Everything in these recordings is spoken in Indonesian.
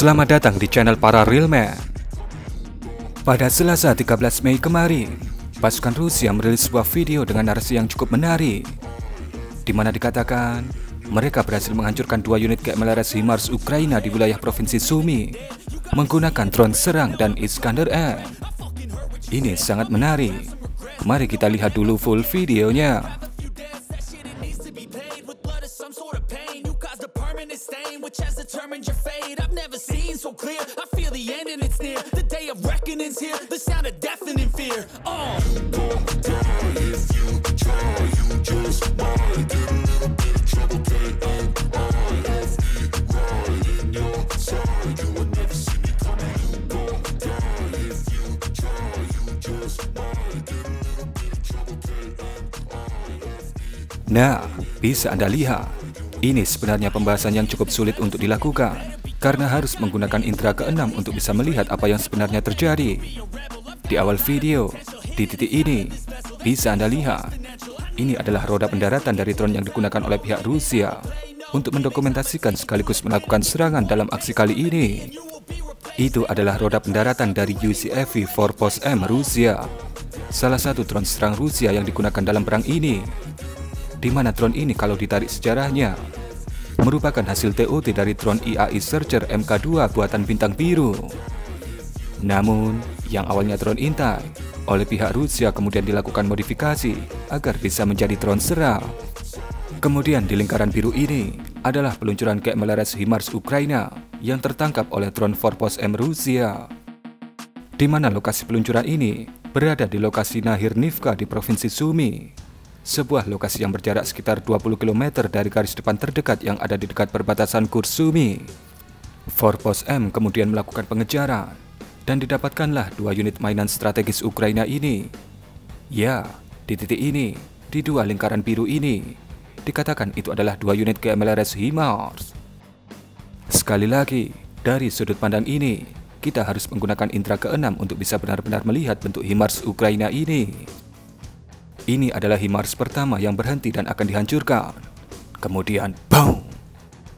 Selamat datang di channel para Realman. Pada Selasa 13 Mei kemarin, pasukan Rusia merilis sebuah video dengan narasi yang cukup menarik, di mana dikatakan mereka berhasil menghancurkan 2 unit KMLRS HIMARS Ukraina di wilayah provinsi Sumy menggunakan drone serang dan Iskander-M. Ini sangat menarik. Mari kita lihat dulu full videonya. Nah, bisa Anda lihat, ini sebenarnya pembahasan yang cukup sulit untuk dilakukan, karena harus menggunakan indera keenam untuk bisa melihat apa yang sebenarnya terjadi. Di awal video, di titik ini, bisa Anda lihat, ini adalah roda pendaratan dari drone yang digunakan oleh pihak Rusia untuk mendokumentasikan sekaligus melakukan serangan dalam aksi kali ini. Itu adalah roda pendaratan dari UCAV Forpost M Rusia, salah satu drone serang Rusia yang digunakan dalam perang ini, di mana drone ini kalau ditarik sejarahnya merupakan hasil TOT dari drone IAI Searcher MK2 buatan Bintang Biru. Namun, yang awalnya drone intai, oleh pihak Rusia kemudian dilakukan modifikasi agar bisa menjadi drone serang. Kemudian di lingkaran biru ini adalah peluncuran KMLRS HIMARS Ukraina yang tertangkap oleh drone Forpost M Rusia, di mana lokasi peluncuran ini berada di lokasi Nahirnivka di provinsi Sumy, sebuah lokasi yang berjarak sekitar 20 km dari garis depan terdekat yang ada di dekat perbatasan Kursk Sumy. Forpost M kemudian melakukan pengejaran, dan didapatkanlah 2 unit mainan strategis Ukraina ini. Ya, di titik ini, di 2 lingkaran biru ini, dikatakan itu adalah 2 unit KMLRS HIMARS. Sekali lagi, dari sudut pandang ini, kita harus menggunakan indera keenam untuk bisa benar-benar melihat bentuk HIMARS Ukraina ini. Ini adalah HIMARS pertama yang berhenti dan akan dihancurkan. Kemudian, BOOM!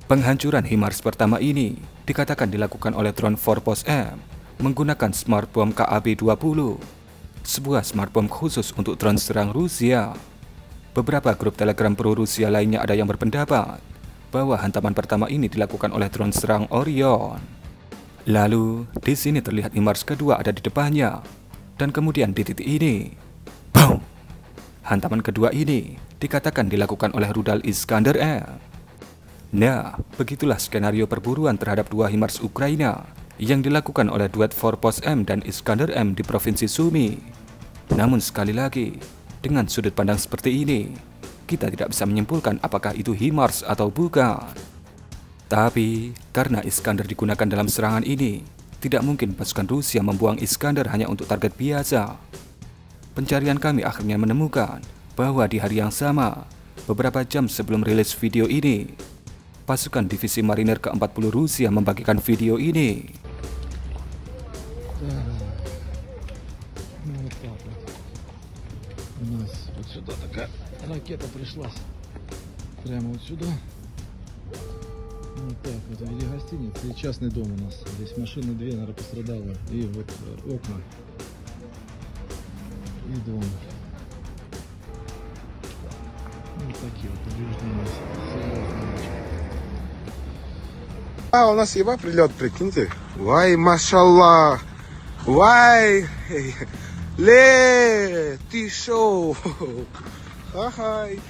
Penghancuran HIMARS pertama ini dikatakan dilakukan oleh drone Forpost M menggunakan Smart Bomb KAB-20, sebuah smart bomb khusus untuk drone serang Rusia. Beberapa grup Telegram pro-Rusia lainnya ada yang berpendapat bahwa hantaman pertama ini dilakukan oleh drone serang Orion. Lalu, di sini terlihat HIMARS kedua ada di depannya, dan kemudian di titik ini, BOOM! Hantaman kedua ini dikatakan dilakukan oleh rudal Iskander-M. Nah, begitulah skenario perburuan terhadap 2 HIMARS Ukraina yang dilakukan oleh duet Forpost M dan Iskander-M di provinsi Sumy. Namun sekali lagi, dengan sudut pandang seperti ini, kita tidak bisa menyimpulkan apakah itu HIMARS atau bukan. Tapi, karena Iskander digunakan dalam serangan ini, tidak mungkin pasukan Rusia membuang Iskander hanya untuk target biasa. Pencarian kami akhirnya menemukan bahwa di hari yang sama, beberapa jam sebelum rilis video ini, pasukan divisi marinir ke-40 Rusia membagikan video ini. У нас вот сюда такая ракета пришлась. Прямо вот сюда. Вот так вот. В виде гостиницы и частный дом у нас. Здесь машины 2, наверное, пострадало. И вот окна. И дом. Вот такие вот повреждения. А у нас еба прилет, прикиньте. Вай, машаллах. Вай. Le, tisho. Hai.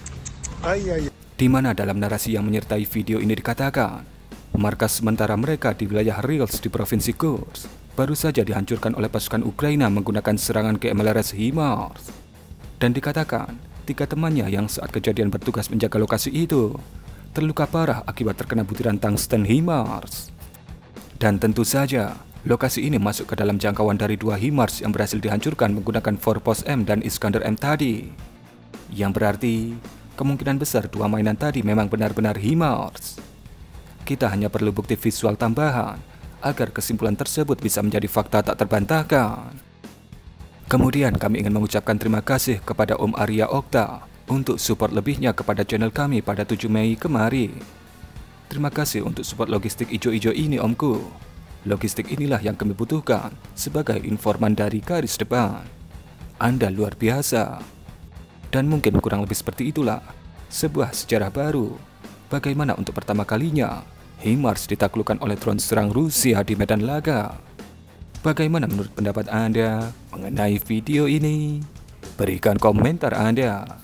Ay. Di mana dalam narasi yang menyertai video ini dikatakan, markas sementara mereka di wilayah Rils di provinsi Kursk baru saja dihancurkan oleh pasukan Ukraina menggunakan serangan KMLRS HIMARS. Dan dikatakan, 3 temannya yang saat kejadian bertugas menjaga lokasi itu terluka parah akibat terkena butiran tungsten HIMARS. Dan tentu saja, lokasi ini masuk ke dalam jangkauan dari 2 HIMARS yang berhasil dihancurkan menggunakan Forpost M dan Iskander-M tadi. Yang berarti, kemungkinan besar 2 mainan tadi memang benar-benar HIMARS. Kita hanya perlu bukti visual tambahan agar kesimpulan tersebut bisa menjadi fakta tak terbantahkan. Kemudian kami ingin mengucapkan terima kasih kepada Om Arya Okta untuk support lebihnya kepada channel kami pada 7 Mei kemarin. Terima kasih untuk support logistik ijo-ijo ini, Omku. Logistik inilah yang kami butuhkan sebagai informan dari garis depan. Anda luar biasa. Dan mungkin kurang lebih seperti itulah sebuah sejarah baru. Bagaimana untuk pertama kalinya HIMARS ditaklukkan oleh drone serang Rusia di medan laga. Bagaimana menurut pendapat Anda mengenai video ini? Berikan komentar Anda.